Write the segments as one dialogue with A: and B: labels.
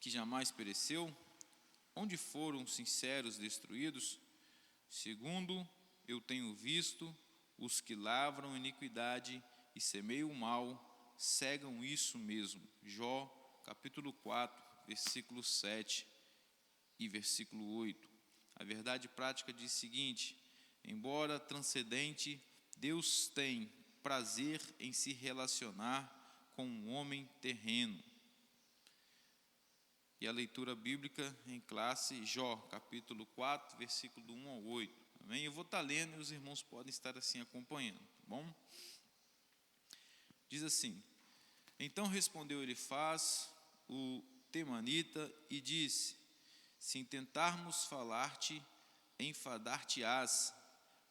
A: que jamais pereceu? Onde foram os sinceros destruídos? Segundo eu tenho visto, os que lavram iniquidade e semeiam o mal, cegam isso mesmo. Jó, capítulo 4, versículo 7 e versículo 8. A verdade prática diz o seguinte: embora transcendente, Deus tem prazer em se relacionar com um homem terreno. E a leitura bíblica em classe, Jó, capítulo 4, versículo do 1 ao 8. Amém? Eu vou estar lendo e os irmãos podem estar assim acompanhando, tá bom? Diz assim: então respondeu Elifaz, o temanita, e disse: se intentarmos falar-te, enfadar-te-ás,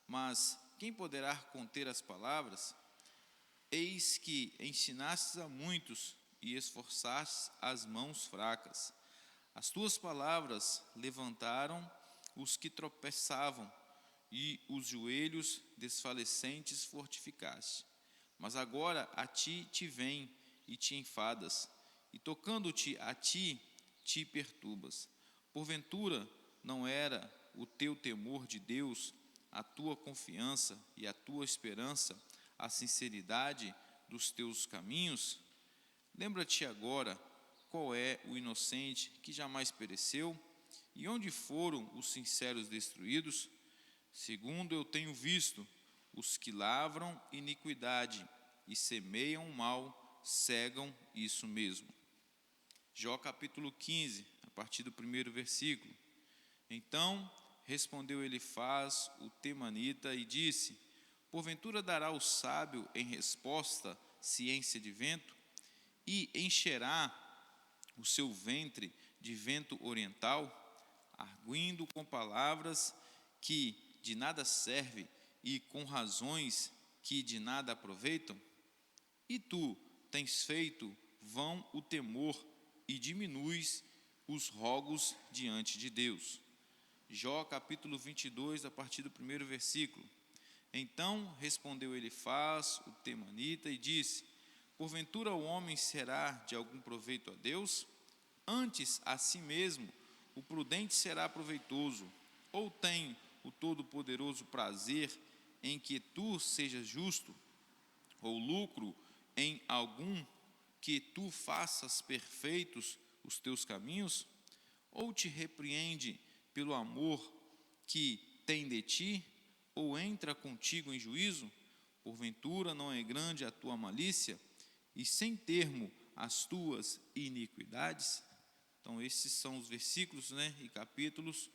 A: mas quem poderá conter as palavras? Eis que ensinastes a muitos e esforçastes as mãos fracas. As tuas palavras levantaram os que tropeçavam, e os joelhos desfalecentes fortificaste. Mas agora a ti te vem e te enfadas, e tocando-te a ti, te perturbas. Porventura não era o teu temor de Deus, a tua confiança e a tua esperança, a sinceridade dos teus caminhos? Lembra-te agora qual é o inocente que jamais pereceu, e onde foram os sinceros destruídos? Segundo eu tenho visto, os que lavram iniquidade e semeiam o mal, cegam isso mesmo. Jó capítulo 15, a partir do primeiro versículo. Então respondeu Elifaz, o temanita, e disse: porventura dará o sábio em resposta ciência de vento, e encherá o seu ventre de vento oriental, arguindo com palavras que de nada servem e com razões que de nada aproveitam? E tu tens feito vão o temor e diminuis os rogos diante de Deus. Jó capítulo 22, a partir do primeiro versículo. Então respondeu Elifaz, o temanita, e disse: porventura o homem será de algum proveito a Deus? Antes a si mesmo o prudente será proveitoso. Ou tem o Todo-Poderoso prazer em que tu sejas justo? Ou lucro em algum que tu faças perfeitos os teus caminhos? Ou te repreende pelo amor que tem de ti? Ou entra contigo em juízo? Porventura não é grande a tua malícia, e sem termo as tuas iniquidades? Então esses são os versículos, e capítulos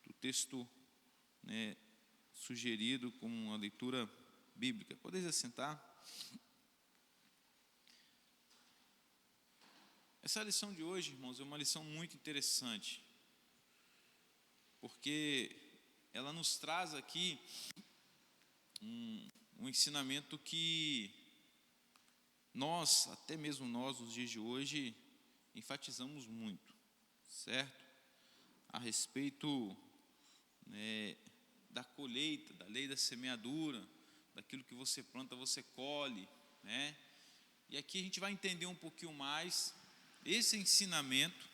A: do texto, sugerido como uma leitura bíblica. Podeis assentar. Essa lição de hoje, irmãos, é uma lição muito interessante, porque ela nos traz aqui um ensinamento que nós, até mesmo nós, nos dias de hoje, enfatizamos muito, certo? A respeito da colheita, da lei da semeadura, daquilo que você planta, você colhe, E aqui a gente vai entender um pouquinho mais esse ensinamento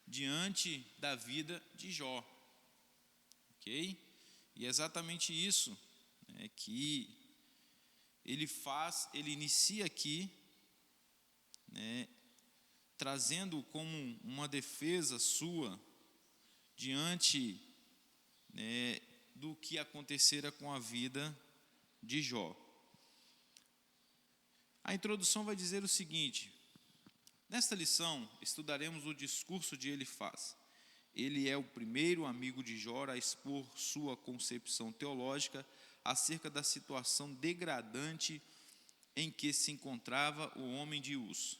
A: diante da vida de Jó, ok? E é exatamente isso que ele faz, ele inicia aqui, trazendo como uma defesa sua diante do que acontecera com a vida de Jó. A introdução vai dizer o seguinte: nesta lição estudaremos o discurso de Elifaz. Ele é o primeiro amigo de Jó a expor sua concepção teológica acerca da situação degradante em que se encontrava o homem de Uz.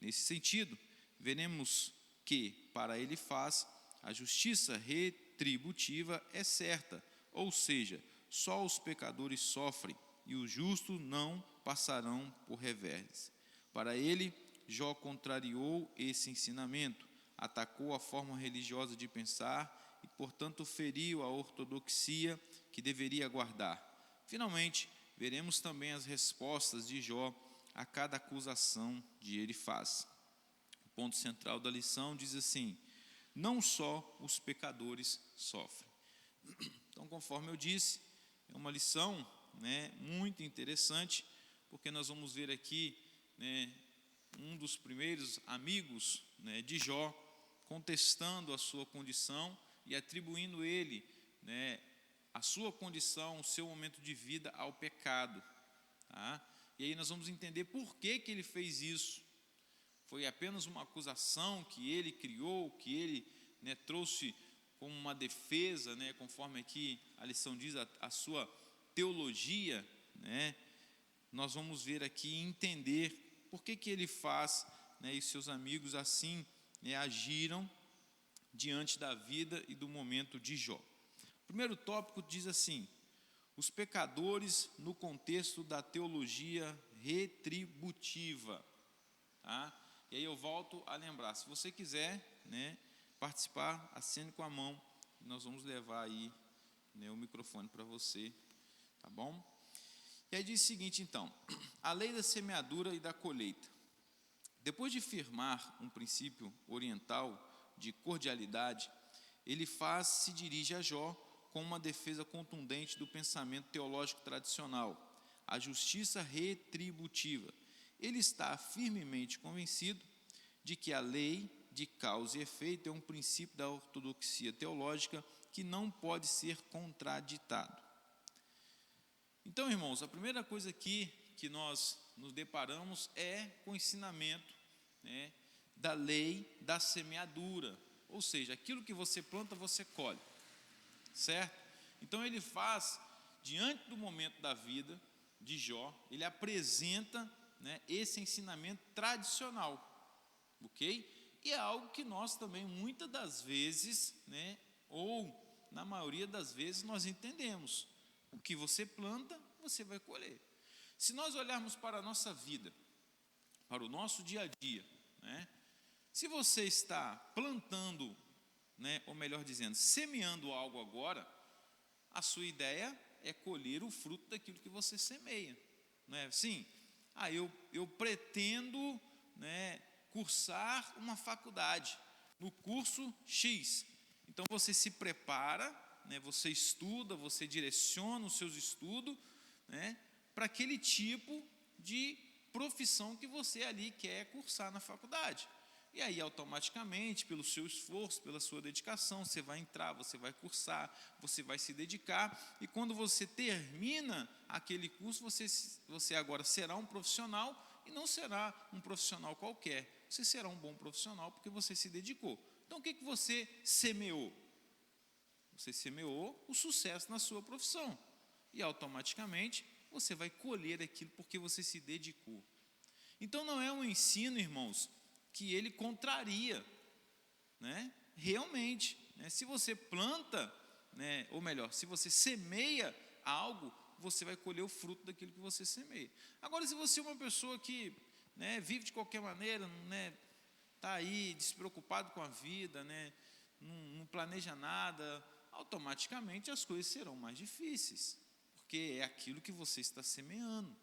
A: Nesse sentido, veremos que, para Elifaz, a justiça retributiva é certa, ou seja, só os pecadores sofrem e os justos não passarão por revés. Para ele, Jó contrariou esse ensinamento, atacou a forma religiosa de pensar e, portanto, feriu a ortodoxia que deveria guardar. Finalmente, veremos também as respostas de Jó a cada acusação de Elifaz. O ponto central da lição diz assim: não só os pecadores sofrem. Então, conforme eu disse, é uma lição, muito interessante, porque nós vamos ver aqui, um dos primeiros amigos, de Jó, contestando a sua condição e atribuindo ele, a sua condição, o seu momento de vida ao pecado. Tá? E aí nós vamos entender por que ele fez isso. Foi apenas uma acusação que ele criou, que ele trouxe como uma defesa, conforme aqui a lição diz, a sua teologia. Nós vamos ver aqui e entender por que ele faz, e seus amigos assim agiram diante da vida e do momento de Jó. O primeiro tópico diz assim: os pecadores no contexto da teologia retributiva. Tá? E aí eu volto a lembrar, se você quiser participar, acene com a mão, nós vamos levar aí o microfone para você, tá bom? E aí diz o seguinte então: a lei da semeadura e da colheita. Depois de firmar um princípio oriental de cordialidade, ele se dirige a Jó com uma defesa contundente do pensamento teológico tradicional, a justiça retributiva. Ele está firmemente convencido de que a lei de causa e efeito é um princípio da ortodoxia teológica que não pode ser contraditado. Então, irmãos, a primeira coisa aqui que nós nos deparamos é com o ensinamento da lei da semeadura, ou seja, aquilo que você planta, você colhe, certo? Então ele faz, diante do momento da vida de Jó, ele apresenta esse ensinamento tradicional, ok? E é algo que nós também, muitas das vezes, ou na maioria das vezes, nós entendemos. O que você planta, você vai colher. Se nós olharmos para a nossa vida, para o nosso dia a dia, se você está plantando, ou melhor dizendo, semeando algo agora, a sua ideia é colher o fruto daquilo que você semeia, não é assim? Eu pretendo cursar uma faculdade no curso X. Então você se prepara, você estuda, você direciona os seus estudos para aquele tipo de profissão que você ali quer cursar na faculdade. E aí, automaticamente, pelo seu esforço, pela sua dedicação, você vai entrar, você vai cursar, você vai se dedicar, e quando você termina aquele curso, você agora será um profissional, e não será um profissional qualquer, você será um bom profissional, porque você se dedicou. Então, o que você semeou? Você semeou o sucesso na sua profissão, e automaticamente, você vai colher aquilo, porque você se dedicou. Então, não é um ensino, irmãos, que ele contraria, realmente, se você planta, ou melhor, se você semeia algo, você vai colher o fruto daquilo que você semeia. Agora, se você é uma pessoa que vive de qualquer maneira, está aí despreocupado com a vida, não planeja nada, automaticamente as coisas serão mais difíceis, porque é aquilo que você está semeando,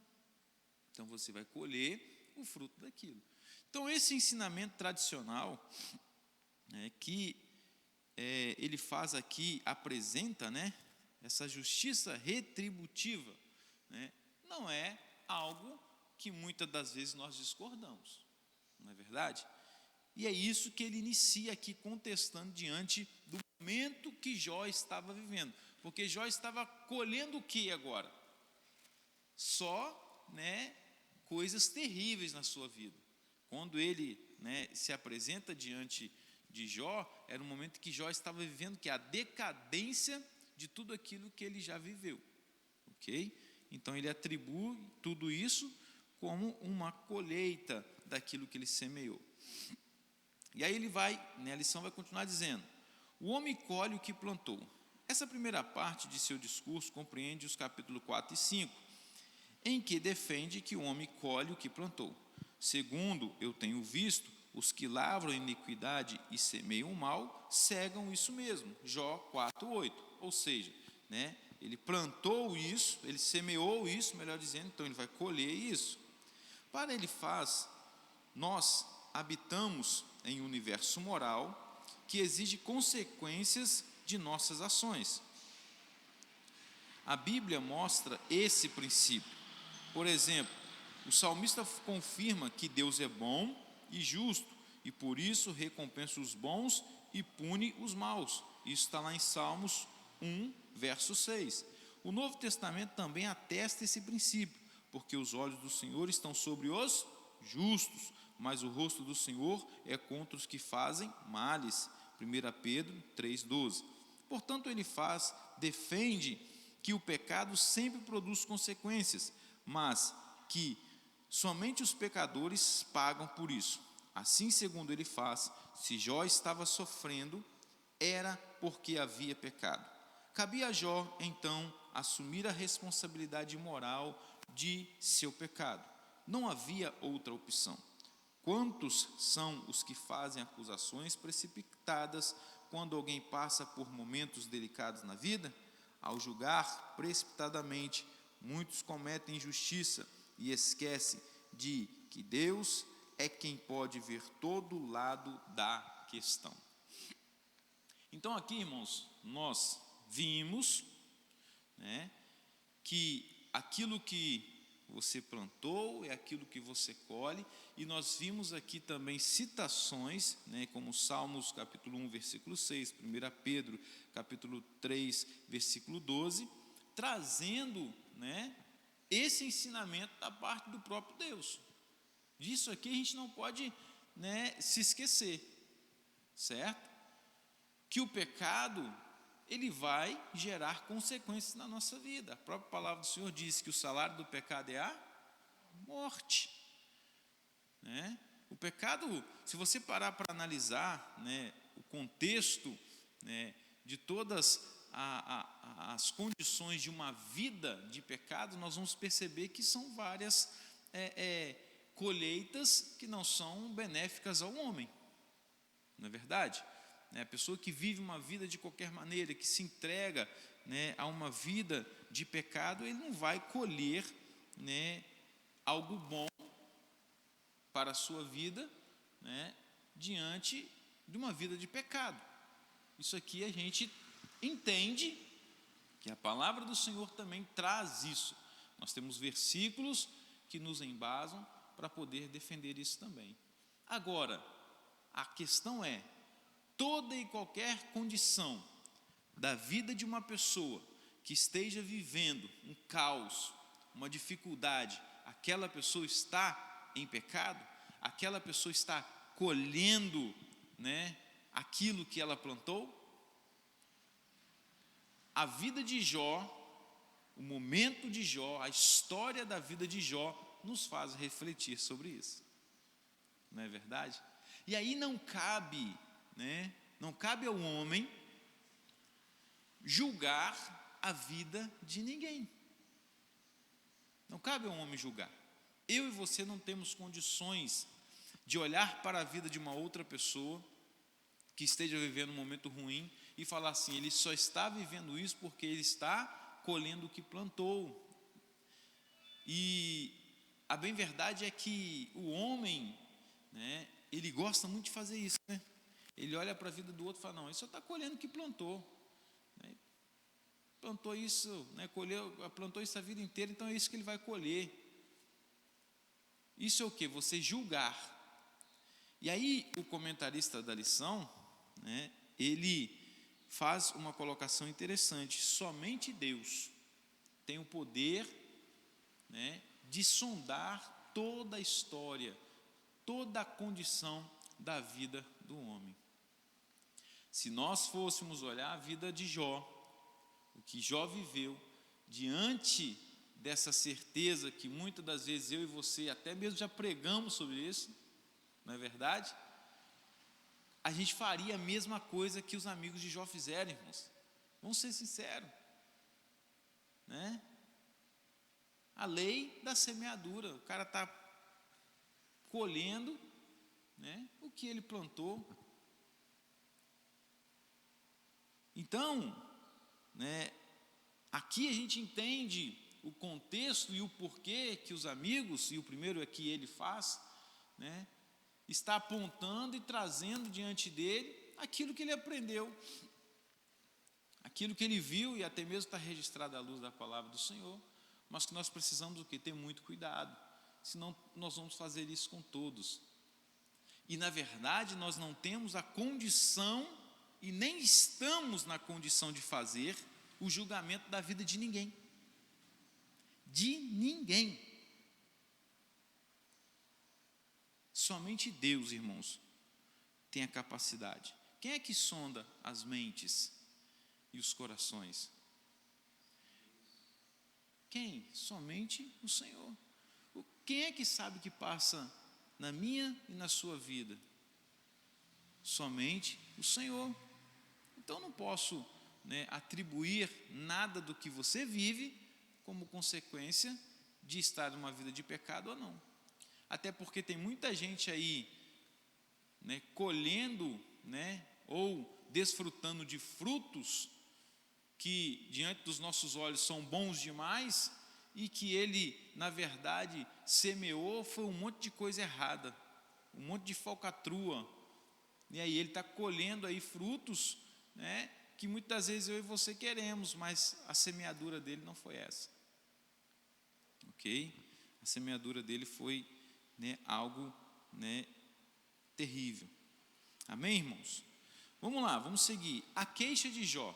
A: então você vai colher o fruto daquilo. Então, esse ensinamento tradicional que ele faz aqui, apresenta, essa justiça retributiva, não é algo que muitas das vezes nós discordamos, não é verdade? E é isso que ele inicia aqui contestando diante do momento que Jó estava vivendo, porque Jó estava colhendo o que agora? Só, coisas terríveis na sua vida. Quando ele se apresenta diante de Jó, era um momento que Jó estava vivendo que a decadência de tudo aquilo que ele já viveu, ok? Então ele atribui tudo isso como uma colheita daquilo que ele semeou. E aí ele vai, a lição vai continuar dizendo: o homem colhe o que plantou. Essa primeira parte de seu discurso compreende os capítulos 4 e 5, em que defende que o homem colhe o que plantou. Segundo eu tenho visto, os que lavram iniquidade e semeiam o mal, cegam isso mesmo. Jó 4:8. Ou seja, ele plantou isso, ele semeou isso, melhor dizendo, então ele vai colher isso. Para ele nós habitamos em um universo moral que exige consequências de nossas ações. A Bíblia mostra esse princípio. Por exemplo, o salmista confirma que Deus é bom e justo, e por isso recompensa os bons e pune os maus. Isso está lá em Salmos 1, verso 6. O Novo Testamento também atesta esse princípio, porque os olhos do Senhor estão sobre os justos, mas o rosto do Senhor é contra os que fazem males. 1 Pedro 3,12. Portanto, ele defende que o pecado sempre produz consequências, mas que somente os pecadores pagam por isso. Assim, segundo ele faz, se Jó estava sofrendo, era porque havia pecado. Cabia a Jó, então, assumir a responsabilidade moral de seu pecado. Não havia outra opção. Quantos são os que fazem acusações precipitadas quando alguém passa por momentos delicados na vida? Ao julgar precipitadamente, muitos cometem injustiça e esquecem de que Deus é quem pode ver todo o lado da questão. Então aqui, irmãos, nós vimos, que aquilo que você plantou é aquilo que você colhe, e nós vimos aqui também citações, como Salmos capítulo 1, versículo 6, 1 Pedro capítulo 3, versículo 12, trazendo, esse ensinamento da parte do próprio Deus. Disso aqui a gente não pode, se esquecer, certo? Que o pecado, ele vai gerar consequências na nossa vida. A própria palavra do Senhor diz que o salário do pecado é a morte. O pecado, se você parar para analisar, o contexto, de todas as condições de uma vida de pecado, nós vamos perceber que são várias colheitas que não são benéficas ao homem, não é verdade? A pessoa que vive uma vida de qualquer maneira, que se entrega, a uma vida de pecado, ele não vai colher, algo bom para a sua vida, diante de uma vida de pecado. Isso aqui a gente entende que a palavra do Senhor também traz isso. Nós temos versículos que nos embasam para poder defender isso também. Agora, a questão é, toda e qualquer condição da vida de uma pessoa que esteja vivendo um caos, uma dificuldade, aquela pessoa está em pecado? Aquela pessoa está colhendo, aquilo que ela plantou? A vida de Jó, o momento de Jó, a história da vida de Jó nos faz refletir sobre isso, não é verdade? E aí não cabe ao homem julgar a vida de ninguém. Não cabe ao homem julgar. Eu e você não temos condições de olhar para a vida de uma outra pessoa que esteja vivendo um momento ruim e falar assim, ele só está vivendo isso porque ele está colhendo o que plantou. E a bem verdade é que o homem, ele gosta muito de fazer isso, Ele olha para a vida do outro e fala, não, ele só está colhendo o que plantou, plantou isso, plantou isso a vida inteira, então é isso que ele vai colher. Isso é o que? Você julgar. E aí o comentarista da lição, ele faz uma colocação interessante. Somente Deus tem o poder, de sondar toda a história, toda a condição da vida do homem. Se nós fôssemos olhar a vida de Jó, o que Jó viveu, diante dessa certeza que muitas das vezes eu e você até mesmo já pregamos sobre isso, não é verdade? A gente faria a mesma coisa que os amigos de Jó fizeram, irmãos. Vamos ser sinceros, A lei da semeadura, o cara está colhendo, o que ele plantou. Então, aqui a gente entende o contexto e o porquê que os amigos, e o primeiro é que ele faz, está apontando e trazendo diante dele aquilo que ele aprendeu, aquilo que ele viu, e até mesmo está registrado à luz da palavra do Senhor, mas que nós precisamos ter muito cuidado, senão nós vamos fazer isso com todos. E na verdade nós não temos a condição e nem estamos na condição de fazer o julgamento da vida de ninguém. De ninguém. Somente Deus, irmãos, tem a capacidade. Quem é que sonda as mentes e os corações? Quem? Somente o Senhor. Quem é que sabe o que passa na minha e na sua vida? Somente o Senhor. Então não posso, atribuir nada do que você vive como consequência de estar numa vida de pecado ou não. Até porque tem muita gente aí, colhendo, ou desfrutando de frutos que diante dos nossos olhos são bons demais, e que ele, na verdade, semeou foi um monte de coisa errada, um monte de falcatrua, e aí ele está colhendo aí frutos, que muitas vezes eu e você queremos, mas a semeadura dele não foi essa, ok? A semeadura dele foi, algo, terrível. Amém, irmãos? Vamos lá, vamos seguir. A queixa de Jó.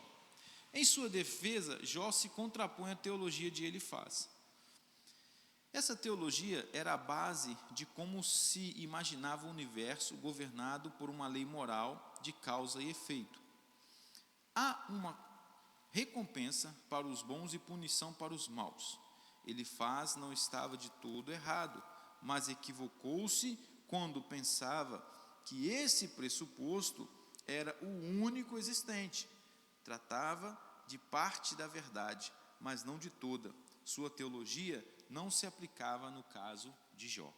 A: Em sua defesa, Jó se contrapõe à teologia de Elifaz. Essa teologia era a base de como se imaginava o universo governado por uma lei moral de causa e efeito. Há uma recompensa para os bons e punição para os maus. Elifaz não estava de todo errado, mas equivocou-se quando pensava que esse pressuposto era o único existente. Tratava de parte da verdade, mas não de toda. Sua teologia não se aplicava no caso de Jó.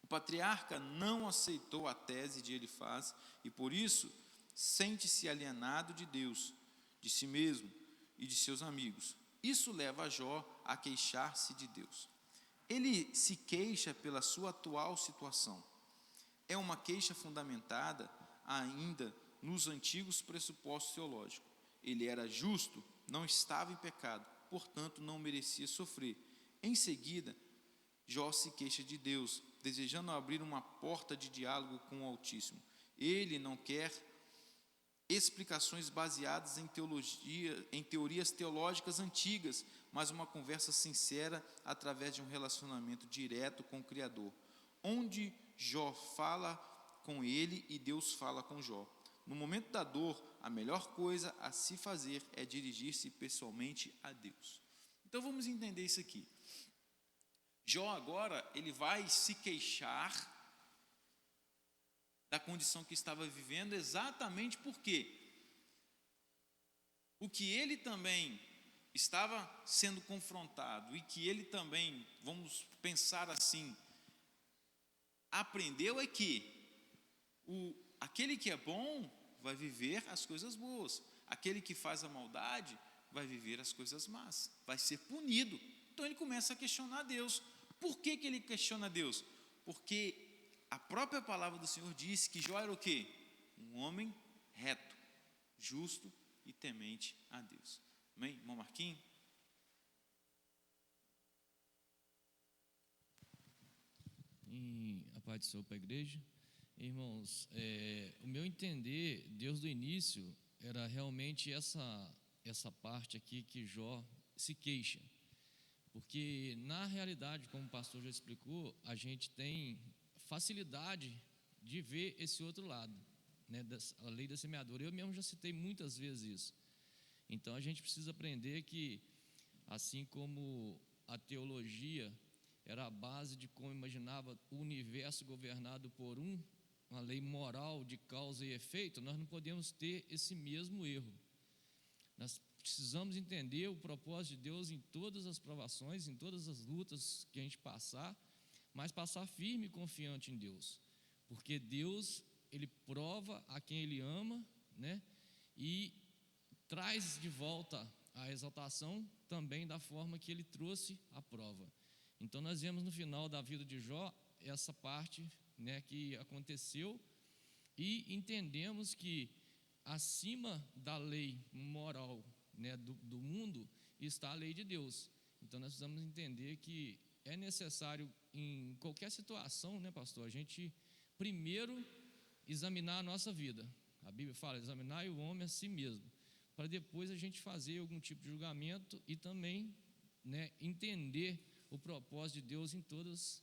A: O patriarca não aceitou a tese de Elifaz e, por isso, sente-se alienado de Deus, de si mesmo e de seus amigos. Isso leva Jó a queixar-se de Deus. Ele se queixa pela sua atual situação. É uma queixa fundamentada ainda nos antigos pressupostos teológicos. Ele era justo, não estava em pecado, portanto não merecia sofrer. Em seguida, Jó se queixa de Deus, desejando abrir uma porta de diálogo com o Altíssimo. Ele não quer explicações baseadas em teorias teológicas antigas, mas uma conversa sincera através de um relacionamento direto com o Criador, onde Jó fala com ele e Deus fala com Jó. No momento da dor, a melhor coisa a se fazer é dirigir-se pessoalmente a Deus. Então vamos entender isso aqui. Jó agora, ele vai se queixar da condição que estava vivendo, exatamente porque o que ele também estava sendo confrontado e que ele também, vamos pensar assim, aprendeu é que aquele que é bom vai viver as coisas boas, aquele que faz a maldade vai viver as coisas más, vai ser punido. Então ele começa a questionar Deus. Por que ele questiona Deus? Porque a própria palavra do Senhor diz que Jó era o quê? Um homem reto, justo e temente a Deus. Amém? Irmão Marquinhos?
B: A paz do Senhor para a igreja. Irmãos, o meu entender, Deus do início, era realmente essa parte aqui que Jó se queixa. Porque, na realidade, como o pastor já explicou, a gente tem facilidade de ver esse outro lado, a lei da semeadura. Eu mesmo já citei muitas vezes isso. Então, a gente precisa aprender que, assim como a teologia era a base de como imaginava o universo governado por uma lei moral de causa e efeito, nós não podemos ter esse mesmo erro. Nós precisamos entender o propósito de Deus em todas as provações, em todas as lutas que a gente passar, mas passar firme e confiante em Deus, porque Deus, Ele prova a quem Ele ama, e traz de volta a exaltação também da forma que Ele trouxe a prova. Então nós vemos no final da vida de Jó essa parte né, que aconteceu, e entendemos que acima da lei moral, né, do mundo está a lei de Deus. Então nós precisamos entender que é necessário, em qualquer situação, né, pastor, a gente primeiro examinar a nossa vida. A Bíblia fala: examinar o homem a si mesmo, para depois a gente fazer algum tipo de julgamento e também, né, entender o propósito de Deus em todas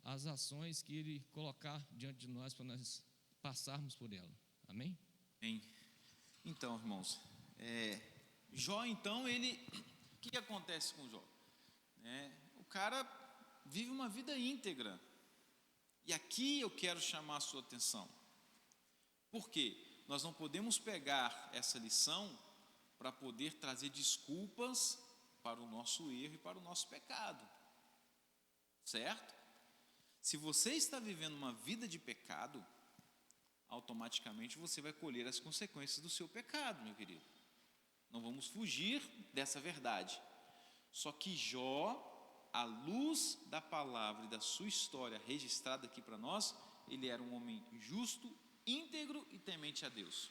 B: as ações que Ele colocar diante de nós para nós passarmos por ela. Amém?
A: Bem, então, irmãos, Jó, então, o que acontece com Jó? O cara vive uma vida íntegra. E aqui eu quero chamar a sua atenção. Por quê? Nós não podemos pegar essa lição para poder trazer desculpas para o nosso erro e para o nosso pecado. Certo? Se você está vivendo uma vida de pecado, automaticamente você vai colher as consequências do seu pecado, meu querido. Não vamos fugir dessa verdade. Só que Jó, à luz da palavra e da sua história registrada aqui para nós, ele era um homem justo, íntegro e temente a Deus.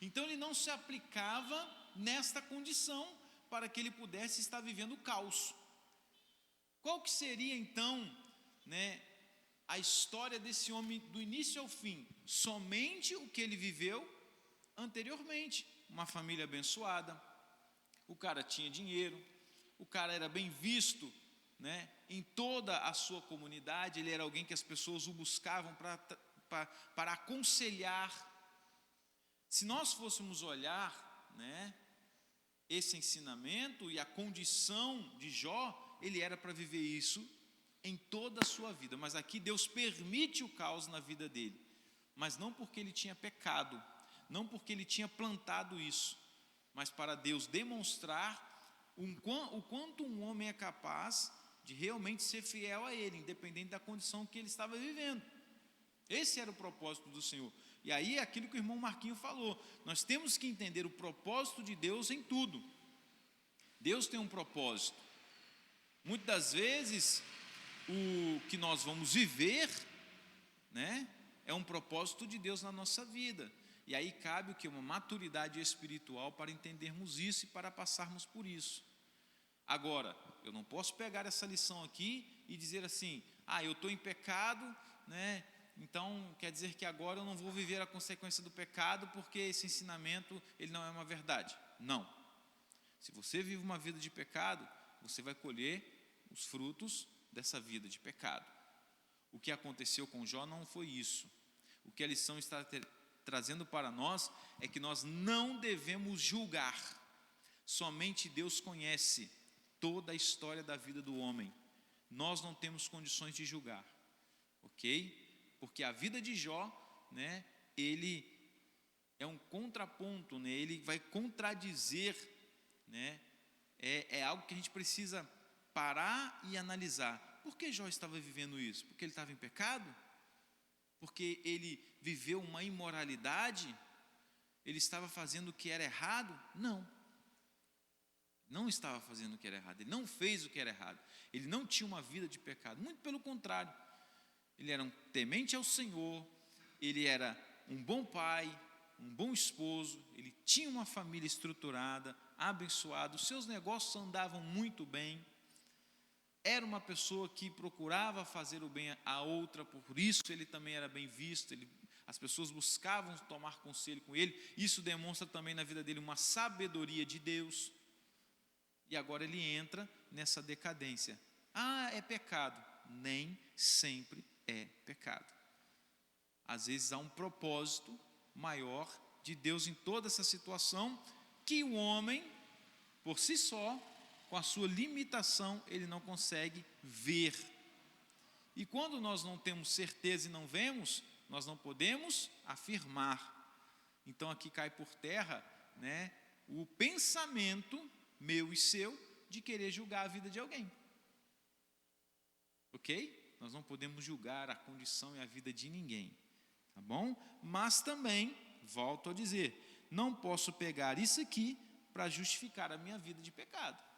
A: Então ele não se aplicava nesta condição para que ele pudesse estar vivendo o caos. Qual que seria então, a história desse homem do início ao fim? Somente o que ele viveu anteriormente. Uma família abençoada, o cara tinha dinheiro, o cara era bem visto, em toda a sua comunidade. Ele era alguém que as pessoas o buscavam para aconselhar. Se nós fôssemos olhar, esse ensinamento e a condição de Jó, ele era para viver isso em toda a sua vida. Mas aqui Deus permite o caos na vida dele, mas não porque ele tinha pecado, não porque ele tinha plantado isso, mas para Deus demonstrar o quanto um homem é capaz de realmente ser fiel a ele, independente da condição que ele estava vivendo. Esse era o propósito do Senhor. E aí é aquilo que o irmão Marquinho falou: nós temos que entender o propósito de Deus em tudo. Deus tem um propósito. Muitas das vezes o que nós vamos viver, é um propósito de Deus na nossa vida. E aí cabe o que? Uma maturidade espiritual para entendermos isso e para passarmos por isso. Agora, eu não posso pegar essa lição aqui e dizer assim: eu estou em pecado, então quer dizer que agora eu não vou viver a consequência do pecado, porque esse ensinamento ele não é uma verdade. Não. Se você vive uma vida de pecado, você vai colher os frutos dessa vida de pecado. O que aconteceu com Jó não foi isso. O que a lição está trazendo para nós é que nós não devemos julgar. Somente Deus conhece toda a história da vida do homem. Nós não temos condições de julgar, ok? Porque a vida de Jó, ele é um contraponto, ele vai contradizer, é algo que a gente precisa parar e analisar. Por que Jó estava vivendo isso? Porque ele estava em pecado? Porque ele viveu uma imoralidade? Ele estava fazendo o que era errado? Não. Não estava fazendo o que era errado. Ele não fez o que era errado. Ele não tinha uma vida de pecado. Muito pelo contrário. Ele era um temente ao Senhor. Ele era um bom pai, um bom esposo. Ele tinha uma família estruturada, abençoada. Os seus negócios andavam muito bem. Era uma pessoa que procurava fazer o bem a outra, por isso ele também era bem visto, as pessoas buscavam tomar conselho com ele. Isso demonstra também na vida dele uma sabedoria de Deus. E agora ele entra nessa decadência. É pecado? Nem sempre é pecado. Às vezes há um propósito maior de Deus em toda essa situação, que o homem, por si só, com a sua limitação, ele não consegue ver. E quando nós não temos certeza e não vemos, nós não podemos afirmar. Então aqui cai por terra, o pensamento meu e seu de querer julgar a vida de alguém. Ok? Nós não podemos julgar a condição e a vida de ninguém. Tá bom? Mas também, volto a dizer, não posso pegar isso aqui para justificar a minha vida de pecado.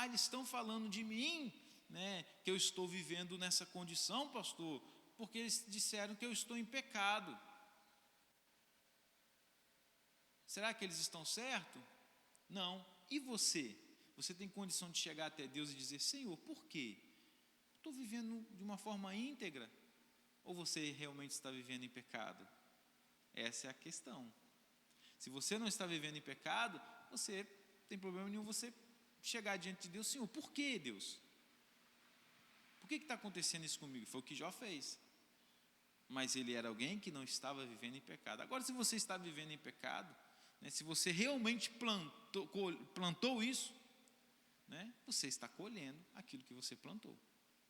A: Eles estão falando de mim, né, que eu estou vivendo nessa condição, pastor? Porque eles disseram que eu estou em pecado. Será que eles estão certos? Não. E você? Você tem condição de chegar até Deus e dizer: Senhor, por quê? Estou vivendo de uma forma íntegra? Ou você realmente está vivendo em pecado? Essa é a questão. Se você não está vivendo em pecado, você não tem problema nenhum você chegar diante de Deus: Senhor, por que, Deus? Por que está acontecendo isso comigo? Foi o que Jó fez. Mas ele era alguém que não estava vivendo em pecado. Agora, se você está vivendo em pecado, né, se você realmente plantou isso, né, você está colhendo aquilo que você plantou.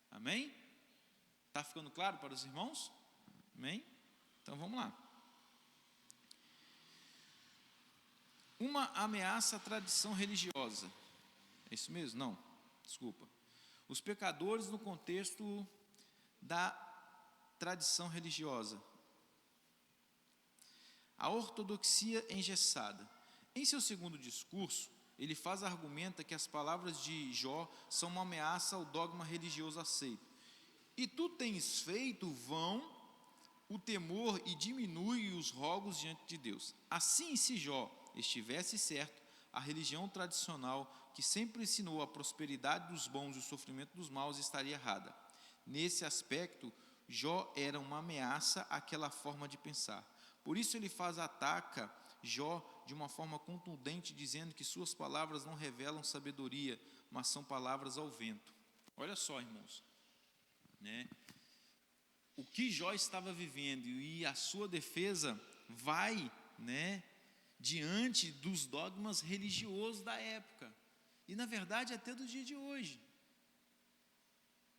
A: Amém? Está ficando claro para os irmãos? Amém? Então vamos lá. Uma ameaça à tradição religiosa. É isso mesmo? Não, desculpa. Os pecadores no contexto da tradição religiosa. A ortodoxia engessada. Em seu segundo discurso, ele argumenta que as palavras de Jó são uma ameaça ao dogma religioso aceito. E tu tens feito vão o temor e diminui os rogos diante de Deus. Assim, se Jó estivesse certo, a religião tradicional, que sempre ensinou a prosperidade dos bons e o sofrimento dos maus, estaria errada. Nesse aspecto, Jó era uma ameaça àquela forma de pensar. Por isso ele ataca Jó de uma forma contundente, dizendo que suas palavras não revelam sabedoria, mas são palavras ao vento. Olha só, irmãos, né? O que Jó estava vivendo e a sua defesa vai, né, diante dos dogmas religiosos da época. E na verdade até do dia de hoje.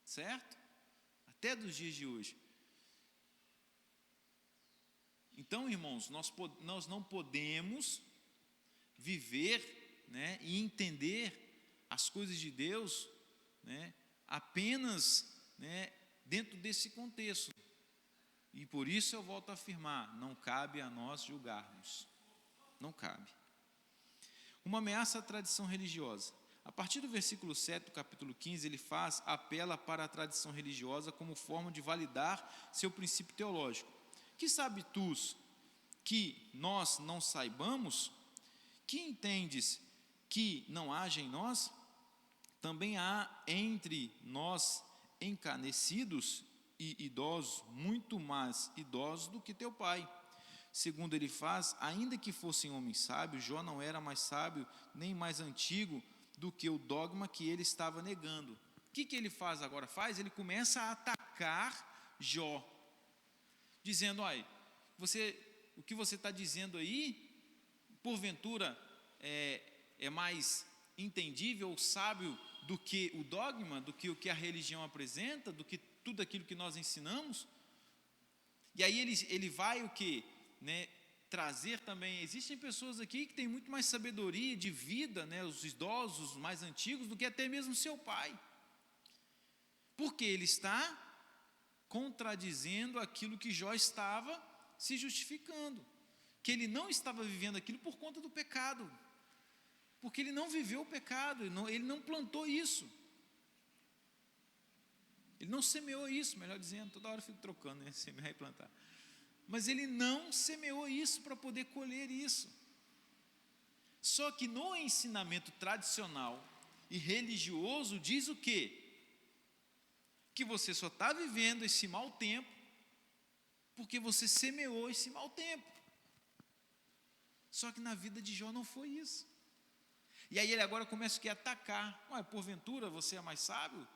A: Certo? Até dos dias de hoje. Então, irmãos, nós não podemos viver, né, e entender as coisas de Deus, né, apenas, né, dentro desse contexto. E por isso eu volto a afirmar: não cabe a nós julgarmos. Não cabe. Uma ameaça à tradição religiosa. A partir do versículo 7 do capítulo 15, ele apela para a tradição religiosa como forma de validar seu princípio teológico. Que sabe tu que nós não saibamos? Que entendes que não haja em nós? Também há entre nós encanecidos e idosos, muito mais idosos do que teu pai. Segundo ele ainda que fossem homens sábios, Jó não era mais sábio, nem mais antigo do que o dogma que ele estava negando. O que ele faz agora? Ele começa a atacar Jó, dizendo: olha, o que você está dizendo aí, porventura é mais entendível ou sábio do que o dogma, do que o que a religião apresenta, do que tudo aquilo que nós ensinamos? E aí ele vai o quê? Né, trazer também, existem pessoas aqui que têm muito mais sabedoria de vida, né, os idosos, os mais antigos, do que até mesmo seu pai. Porque ele está contradizendo aquilo que Jó estava se justificando, que ele não estava vivendo aquilo por conta do pecado, porque ele não viveu o pecado, ele não plantou isso, ele não semeou isso, melhor dizendo, toda hora eu fico trocando, né, semear e plantar. Mas ele não semeou isso para poder colher isso. Só que no ensinamento tradicional e religioso diz o quê? Que você só está vivendo esse mau tempo porque você semeou esse mau tempo. Só que na vida de Jó não foi isso. E aí ele agora começa a atacar. Porventura você é mais sábio?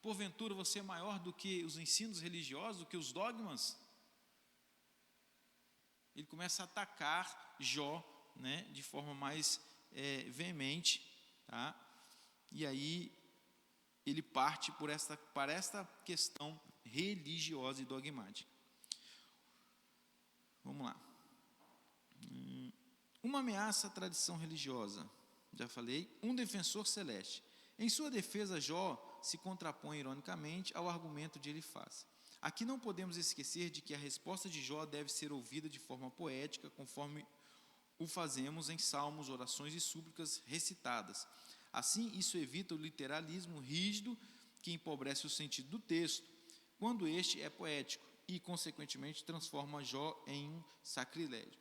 A: Porventura você é maior do que os ensinos religiosos, do que os dogmas? Ele começa a atacar Jó, né, de forma mais veemente, tá? E aí ele parte para esta questão religiosa e dogmática. Vamos lá. Uma ameaça à tradição religiosa. Já falei. Um defensor celeste. Em sua defesa, Jó se contrapõe ironicamente ao argumento de Elifaz. Aqui não podemos esquecer de que a resposta de Jó deve ser ouvida de forma poética, conforme o fazemos em salmos, orações e súplicas recitadas. Assim, isso evita o literalismo rígido que empobrece o sentido do texto, quando este é poético e, consequentemente, transforma Jó em um sacrílego.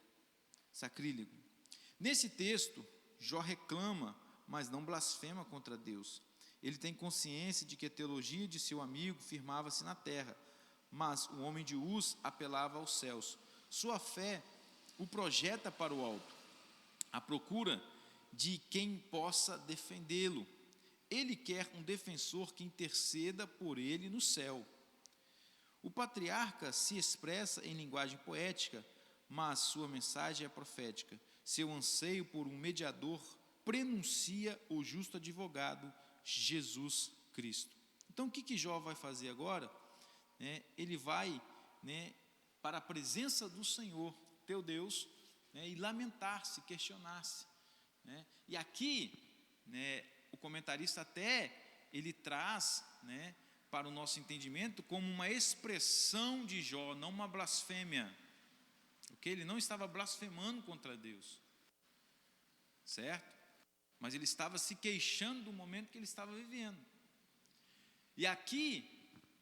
A: Nesse texto, Jó reclama, mas não blasfema contra Deus. Ele tem consciência de que a teologia de seu amigo firmava-se na terra, mas o homem de Uz apelava aos céus. Sua fé o projeta para o alto, à procura de quem possa defendê-lo. Ele quer um defensor que interceda por ele no céu. O patriarca se expressa em linguagem poética, mas sua mensagem é profética. Seu anseio por um mediador prenuncia o justo advogado, Jesus Cristo. Então, o que Jó vai fazer agora? Ele vai para a presença do Senhor, teu Deus, e lamentar-se, questionar-se. E aqui, o comentarista até, ele traz, para o nosso entendimento, como uma expressão de Jó, não uma blasfêmia. Okay? Ele não estava blasfemando contra Deus, certo? Mas ele estava se queixando do momento que ele estava vivendo. E aqui,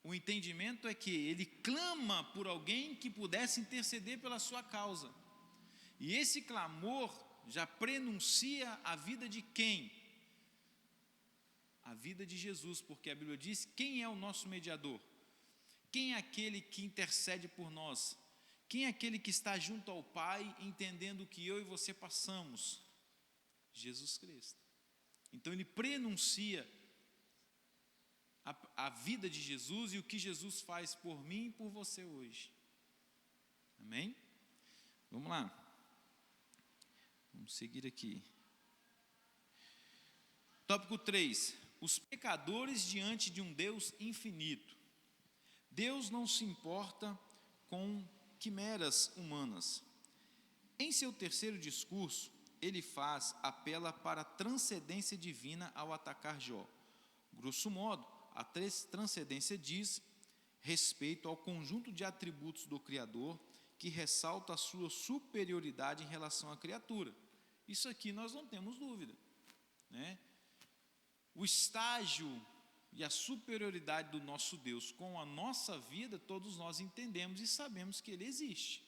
A: o entendimento é que ele clama por alguém que pudesse interceder pela sua causa. E esse clamor já prenuncia a vida de quem? A vida de Jesus, porque a Bíblia diz: quem é o nosso mediador? Quem é aquele que intercede por nós? Quem é aquele que está junto ao Pai, entendendo o que eu e você passamos? Jesus Cristo. Então ele prenuncia a vida de Jesus e o que Jesus faz por mim e por você hoje. Amém? Vamos lá. Vamos seguir aqui. Tópico 3. Os pecadores diante de um Deus infinito. Deus não se importa com quimeras humanas. Em seu terceiro discurso, ele apela para a transcendência divina ao atacar Jó. Grosso modo, a transcendência diz respeito ao conjunto de atributos do Criador que ressalta a sua superioridade em relação à criatura. Isso aqui nós não temos dúvida, O estágio e a superioridade do nosso Deus com a nossa vida, todos nós entendemos e sabemos que Ele existe,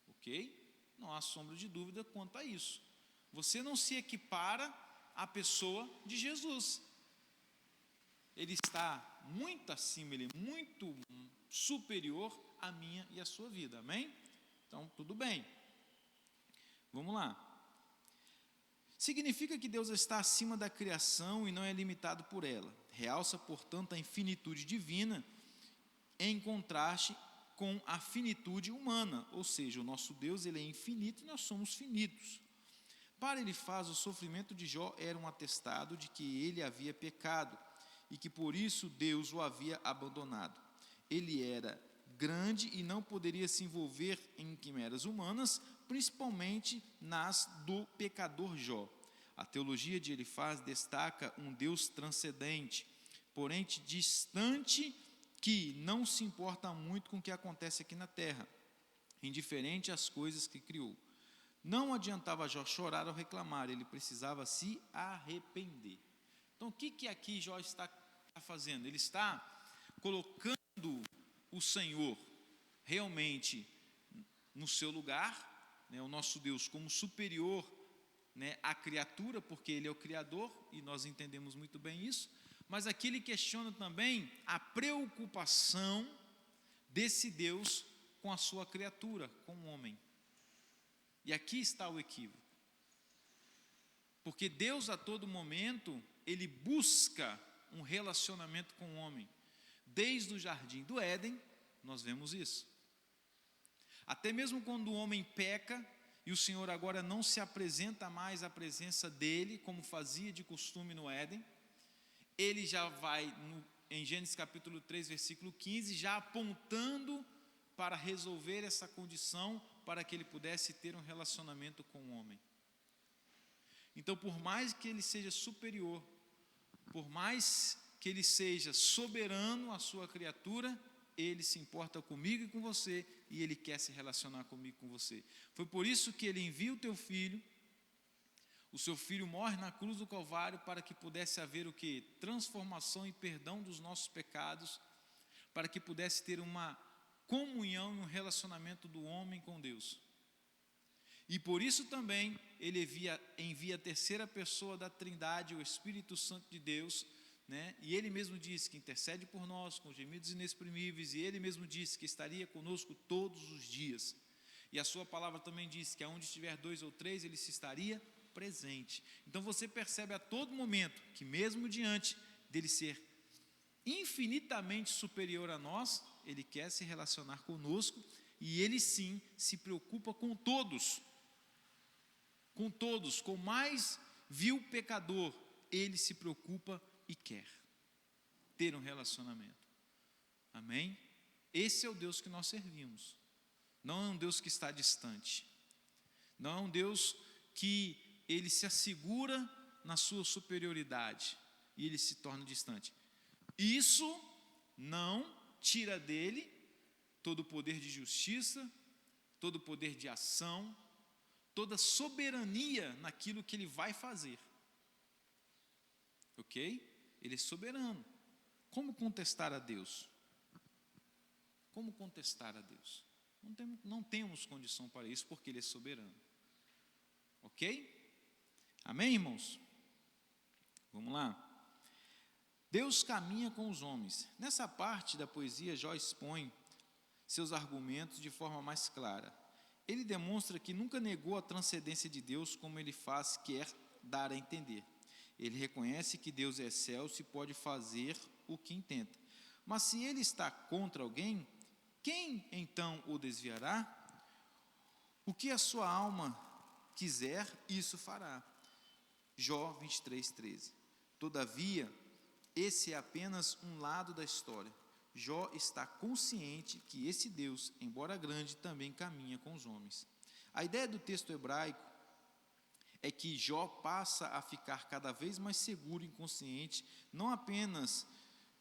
A: ok? Não há sombra de dúvida quanto a isso. Você não se equipara à pessoa de Jesus. Ele está muito acima, Ele é muito superior à minha e à sua vida, amém? Então, tudo bem. Vamos lá. Significa que Deus está acima da criação e não é limitado por ela. Realça, portanto, a infinitude divina em contraste com a finitude humana, ou seja, o nosso Deus ele é infinito e nós somos finitos. Para ele o sofrimento de Jó era um atestado de que ele havia pecado e que por isso Deus o havia abandonado. Ele era grande e não poderia se envolver em quimeras humanas, principalmente nas do pecador Jó. A teologia de Elifaz destaca um Deus transcendente, porém distante, que não se importa muito com o que acontece aqui na terra, indiferente às coisas que criou. Não adiantava Jó chorar ou reclamar, ele precisava se arrepender. Então, o que aqui Jó está fazendo? Ele está colocando o Senhor realmente no seu lugar, o nosso Deus como superior, à criatura, porque Ele é o Criador, e nós entendemos muito bem isso, mas aqui ele questiona também a preocupação desse Deus com a sua criatura, com o homem. E aqui está o equívoco. Porque Deus a todo momento, Ele busca um relacionamento com o homem. Desde o jardim do Éden, nós vemos isso. Até mesmo quando o homem peca, e o Senhor agora não se apresenta mais à presença dele, como fazia de costume no Éden, ele já vai, em Gênesis capítulo 3, versículo 15, já apontando para resolver essa condição, para que ele pudesse ter um relacionamento com o homem. Então, por mais que ele seja superior, por mais que ele seja soberano à sua criatura, ele se importa comigo e com você, e ele quer se relacionar comigo e com você. Foi por isso que ele envia o teu filho, O seu Filho morre na cruz do Calvário para que pudesse haver o quê? Transformação e perdão dos nossos pecados, para que pudesse ter uma comunhão e um relacionamento do homem com Deus. E por isso também ele envia a terceira pessoa da Trindade, o Espírito Santo de Deus, né? E ele mesmo disse que intercede por nós com gemidos inexprimíveis, e ele mesmo disse que estaria conosco todos os dias. E a sua palavra também diz que aonde estiver 2 ou 3, ele se estaria presente. Então você percebe a todo momento que mesmo diante dele ser infinitamente superior a nós, ele quer se relacionar conosco, e ele sim se preocupa com todos, com o mais vil pecador, ele se preocupa e quer ter um relacionamento. Amém? Esse é o Deus que nós servimos. Não é um Deus que está distante. Não é um Deus que ele se assegura na sua superioridade e ele se torna distante. Isso não tira dele todo o poder de justiça, todo o poder de ação, toda soberania naquilo que ele vai fazer. Ok? Ele é soberano. Como contestar a Deus? Como contestar a Deus? Não temos condição para isso, porque ele é soberano. Ok? Amém, irmãos? Vamos lá. Deus caminha com os homens. Nessa parte da poesia, Jó expõe seus argumentos de forma mais clara. Ele demonstra que nunca negou a transcendência de Deus, como ele quer dar a entender. Ele reconhece que Deus é excelso e pode fazer o que intenta. Mas se ele está contra alguém, quem então o desviará? O que a sua alma quiser, isso fará. Jó 23:13. Todavia, esse é apenas um lado da história. Jó está consciente que esse Deus, embora grande, também caminha com os homens. A ideia do texto hebraico é que Jó passa a ficar cada vez mais seguro e consciente, não apenas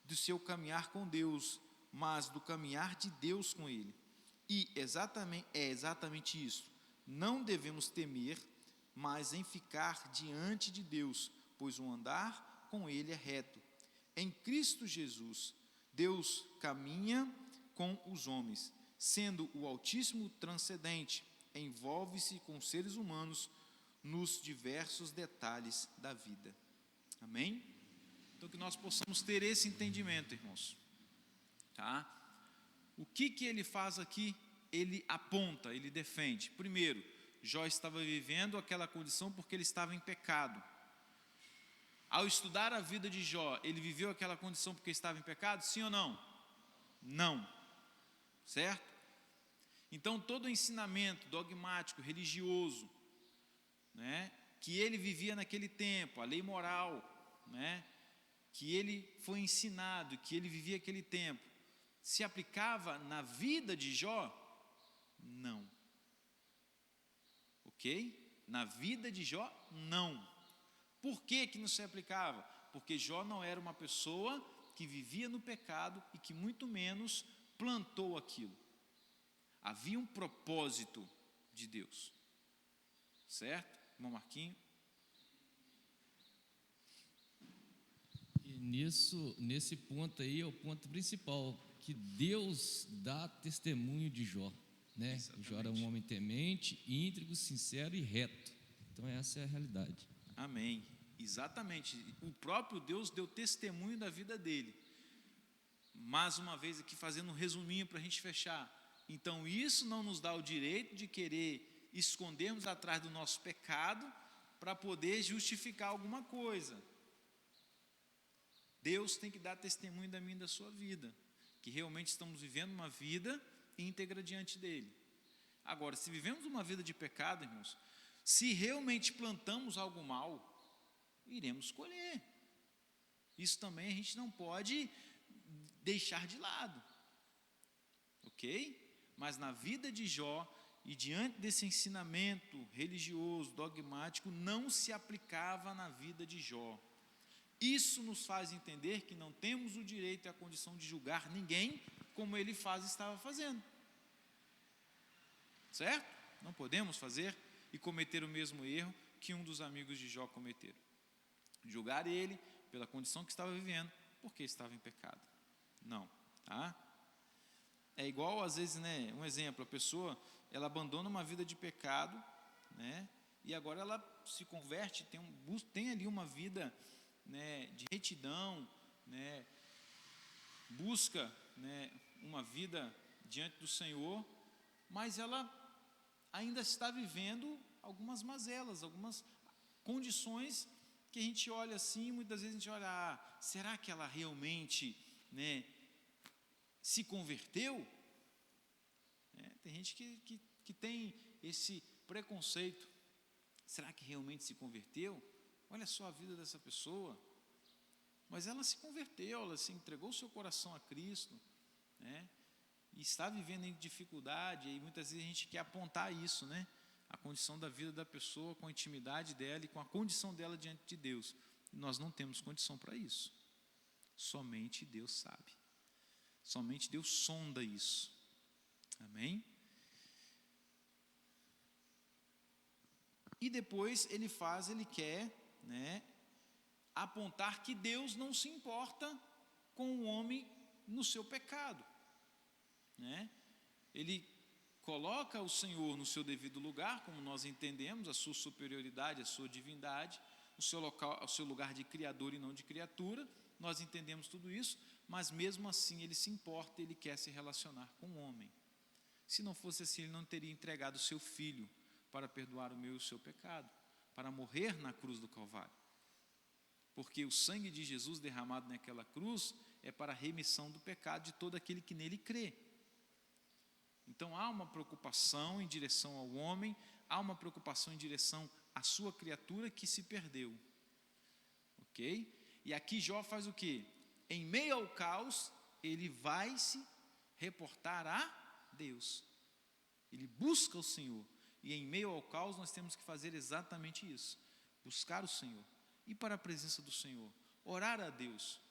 A: do seu caminhar com Deus, mas do caminhar de Deus com ele. E é exatamente isso. Não devemos temer, mas em ficar diante de Deus, pois o andar com ele é reto. Em Cristo Jesus, Deus caminha com os homens, sendo o Altíssimo transcendente, envolve-se com os seres humanos nos diversos detalhes da vida. Amém? Então que nós possamos ter esse entendimento, irmãos. Tá? O que ele faz aqui? Ele aponta, ele defende. Primeiro, Jó estava vivendo aquela condição porque ele estava em pecado. Ao estudar a vida de Jó, ele viveu aquela condição porque estava em pecado? Sim ou não? Não. Certo? Então todo o ensinamento dogmático, religioso, né, que ele vivia naquele tempo, a lei moral, né, que ele foi ensinado, que ele vivia aquele tempo, se aplicava na vida de Jó? Não. Ok? Na vida de Jó, não. Por que não se aplicava? Porque Jó não era uma pessoa que vivia no pecado e que muito menos plantou aquilo. Havia um propósito de Deus. Certo? Irmão Marquinho?
B: E nesse ponto aí é o ponto principal, que Deus dá testemunho de Jó, né? Jó era um homem temente, íntegro, sincero e reto. Então essa é a realidade.
A: Amém. Exatamente. O próprio Deus deu testemunho da vida dele. Mais uma vez aqui fazendo um resuminho para a gente fechar. Então isso não nos dá o direito de querer escondermos atrás do nosso pecado para poder justificar alguma coisa. Deus tem que dar testemunho da minha e da sua vida, que realmente estamos vivendo uma vida íntegra diante dele. Agora, se vivemos uma vida de pecado, irmãos, se realmente plantamos algo mal, iremos colher. Isso também a gente não pode deixar de lado. Ok? Mas na vida de Jó, e diante desse ensinamento religioso, dogmático, não se aplicava na vida de Jó. Isso nos faz entender que não temos o direito e a condição de julgar ninguém como ele estava fazendo. Certo? Não podemos fazer e cometer o mesmo erro que um dos amigos de Jó cometeram? Julgar ele pela condição que estava vivendo, porque estava em pecado. Não, tá? É igual, às vezes, né, um exemplo, a pessoa, ela abandona uma vida de pecado, né, e agora ela se converte, tem ali uma vida, né, de retidão, né, busca, né, uma vida diante do Senhor, mas ela ainda está vivendo algumas mazelas, algumas condições que a gente olha assim, muitas vezes a gente olha, será que ela realmente, né, se converteu? Tem gente que tem esse preconceito. Será que realmente se converteu? Olha só a vida dessa pessoa. Mas ela se converteu, ela se entregou o seu coração a Cristo, né? E está vivendo em dificuldade, e muitas vezes a gente quer apontar isso, né? A condição da vida da pessoa, com a intimidade dela e com a condição dela diante de Deus. E nós não temos condição para isso. Somente Deus sabe. Somente Deus sonda isso. Amém? E depois ele quer, né, apontar que Deus não se importa com o homem no seu pecado, né? Ele coloca o Senhor no seu devido lugar, como nós entendemos, a sua superioridade, a sua divindade, o seu lugar de criador e não de criatura. Nós entendemos tudo isso, mas mesmo assim ele se importa, ele quer se relacionar com o homem. Se não fosse assim, ele não teria entregado o seu filho para perdoar o meu e o seu pecado, para morrer na cruz do Calvário. Porque o sangue de Jesus derramado naquela cruz é para a remissão do pecado de todo aquele que nele crê. Então há uma preocupação em direção ao homem, há uma preocupação em direção à sua criatura que se perdeu. Ok? E aqui Jó faz o quê? Em meio ao caos, ele vai se reportar a Deus. Ele busca o Senhor. E em meio ao caos nós temos que fazer exatamente isso. Buscar o Senhor. Ir para a presença do Senhor. Orar a Deus.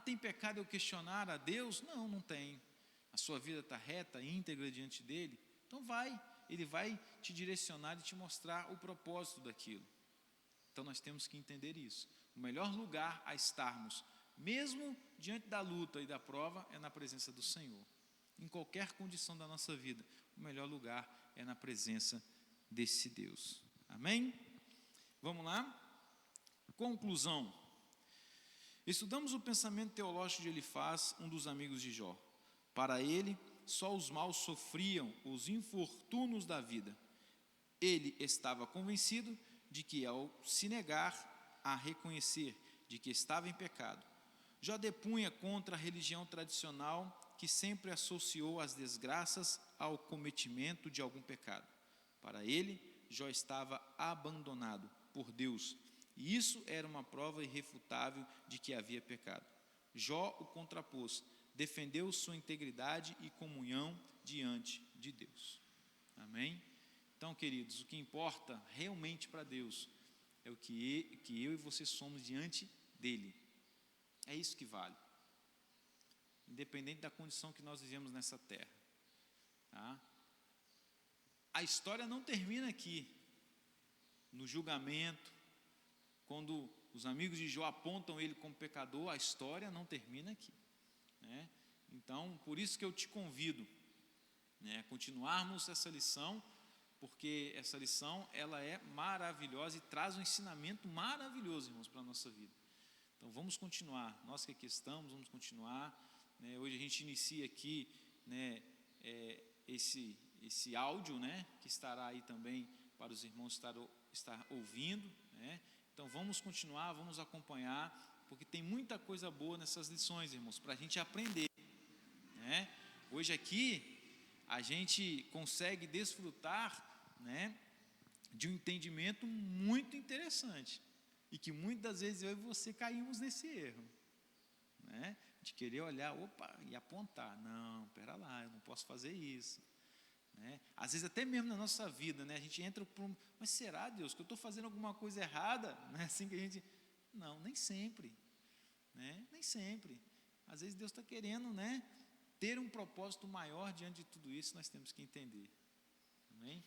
A: Tem pecado eu questionar a Deus? Não, não tem. A sua vida está reta, íntegra diante dele. Então ele vai te direcionar e te mostrar o propósito daquilo. Então nós temos que entender isso. O melhor lugar a estarmos, mesmo diante da luta e da prova, é na presença do Senhor. Em qualquer condição da nossa vida, o melhor lugar é na presença desse Deus. Amém? Vamos lá? Conclusão. Estudamos o pensamento teológico de Elifaz, um dos amigos de Jó. Para ele, só os maus sofriam os infortúnios da vida. Ele estava convencido de que, ao se negar a reconhecer de que estava em pecado, Jó depunha contra a religião tradicional que sempre associou as desgraças ao cometimento de algum pecado. Para ele, Jó estava abandonado por Deus, e isso era uma prova irrefutável de que havia pecado. Jó o contrapôs, defendeu sua integridade e comunhão diante de Deus. Amém? Então, queridos, o que importa realmente para Deus é o que eu e você somos diante dele. É isso que vale. Independente da condição que nós vivemos nessa terra. Tá? A história não termina aqui. No julgamento, quando os amigos de Jó apontam ele como pecador, a história não termina aqui. Né? Então, por isso que eu te convido, né, a continuarmos essa lição, porque essa lição ela é maravilhosa e traz um ensinamento maravilhoso, irmãos, para a nossa vida. Então vamos continuar, nós que aqui estamos, vamos continuar, né? Hoje a gente inicia aqui, né, esse áudio, né, que estará aí também para os irmãos estar ouvindo, né? Então vamos continuar, vamos acompanhar, porque tem muita coisa boa nessas lições, irmãos, para a gente aprender, né? Hoje aqui a gente consegue desfrutar, né, de um entendimento muito interessante, e que muitas vezes eu e você caímos nesse erro, né, de querer olhar, e apontar, não, espera lá, eu não posso fazer isso, né? Às vezes até mesmo na nossa vida, né, a gente entra por mas será, Deus, que eu estou fazendo alguma coisa errada? Não é assim que a gente, não, nem sempre, né, nem sempre, às vezes Deus está querendo, né, ter um propósito maior diante de tudo isso, nós temos que entender, amém?